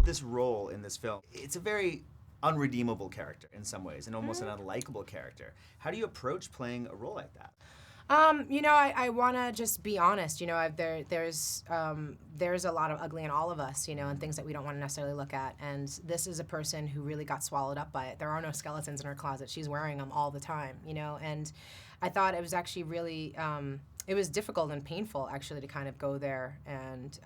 this role in this film, it's a very unredeemable character in some ways, and almost an unlikable character. How do you approach playing a role like that? I want to just be honest. There's a lot of ugly in all of us, and things that we don't want to necessarily look at. And this is a person who really got swallowed up by it. There are no skeletons in her closet. She's wearing them all the time, and I thought it was actually really, it was difficult and painful actually to kind of go there, and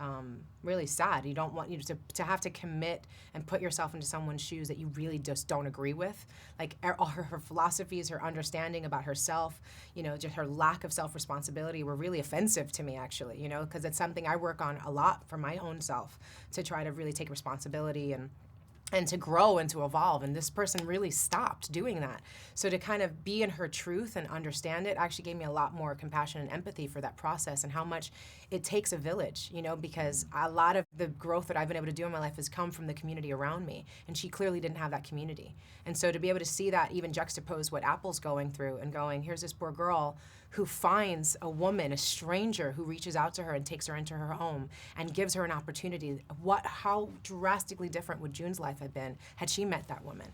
really sad. You don't want you to have to commit and put yourself into someone's shoes that you really just don't agree with. Like all her philosophies, her understanding about herself, just her lack of self-responsibility were really offensive to me actually, because it's something I work on a lot for my own self, to try to really take responsibility and to grow and to evolve, and this person really stopped doing that. So to kind of be in her truth and understand it actually gave me a lot more compassion and empathy for that process, and how much it takes a village, because a lot of the growth that I've been able to do in my life has come from the community around me, and she clearly didn't have that community. And so to be able to see that even juxtapose what Apple's going through, and going, here's this poor girl who finds a woman, a stranger, who reaches out to her and takes her into her home and gives her an opportunity. How drastically different would June's life have been had she met that woman?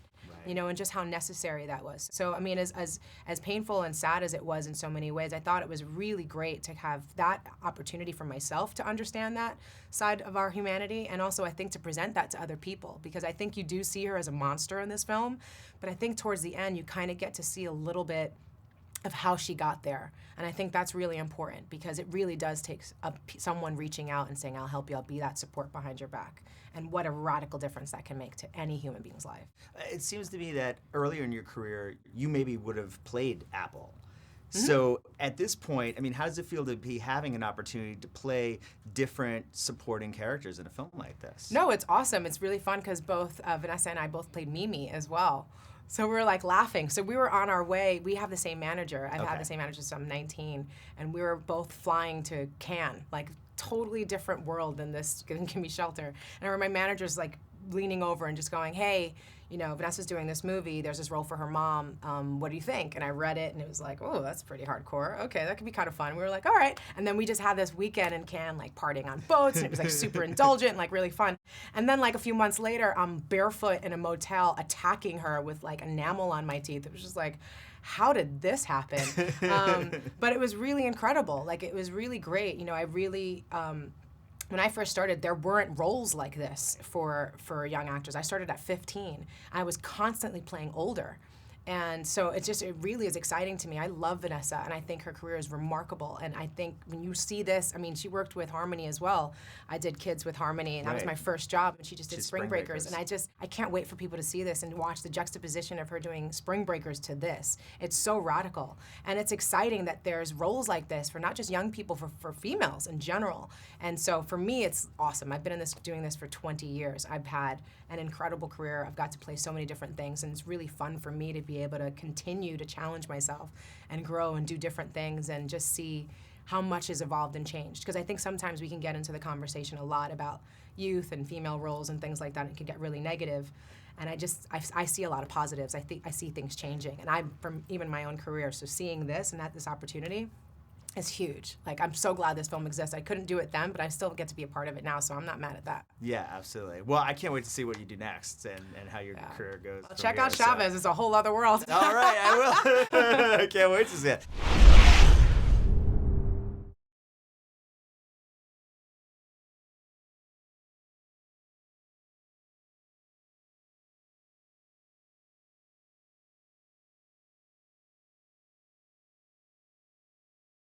Right. And just how necessary that was. So, I mean, as painful and sad as it was in so many ways, I thought it was really great to have that opportunity for myself to understand that side of our humanity, and also I think to present that to other people, because I think you do see her as a monster in this film, but I think towards the end you kind of get to see a little bit of how she got there. And I think that's really important, because it really does take someone reaching out and saying, I'll help you, I'll be that support behind your back. And what a radical difference that can make to any human being's life. It seems to me that earlier in your career, you maybe would have played Apple. So at this point, I mean, how does it feel to be having an opportunity to play different supporting characters in a film like this? No, it's awesome. It's really fun, because both Vanessa and I both played Mimi as well. So we were like laughing. So we were on our way. We have the same manager. I've had the same manager since I'm 19. And we were both flying to Cannes, like totally different world than Gimme Shelter. And I remember my manager's like leaning over and just going, hey, Vanessa's doing this movie. There's this role for her mom. What do you think? And I read it, and it was like, oh, that's pretty hardcore. Okay, that could be kind of fun. We were like, all right. And then we just had this weekend in Cannes, like partying on boats, and it was like super indulgent and like really fun. And then like a few months later, I'm barefoot in a motel attacking her with like enamel on my teeth. It was just like, how did this happen? But it was really incredible. Like, it was really great. I really, when I first started, there weren't roles like this for young actors. I started at 15. I was constantly playing older. And so it really is exciting to me. I love Vanessa, and I think her career is remarkable. And I think when you see this, I mean, she worked with Harmony as well. I did Kids with Harmony, and that was my first job, and she just did Spring Breakers. And I can't wait for people to see this and watch the juxtaposition of her doing Spring Breakers to this. It's so radical. And it's exciting that there's roles like this for not just young people, for females in general. And so for me, it's awesome. I've been doing this for 20 years. I've had an incredible career. I've got to play so many different things, and it's really fun for me to be able to continue to challenge myself and grow and do different things and just see how much has evolved and changed. Because I think sometimes we can get into the conversation a lot about youth and female roles and things like that, and it can get really negative. And I see a lot of positives. I see things changing, and I'm from even my own career, so seeing this and this opportunity is huge. Like, I'm so glad this film exists. I couldn't do it then, but I still get to be a part of it now, so I'm not mad at that. Yeah, absolutely. Well, I can't wait to see what you do next and how your career goes. Well, check out Chavez. It's a whole other world. All right, I will. I can't wait to see it.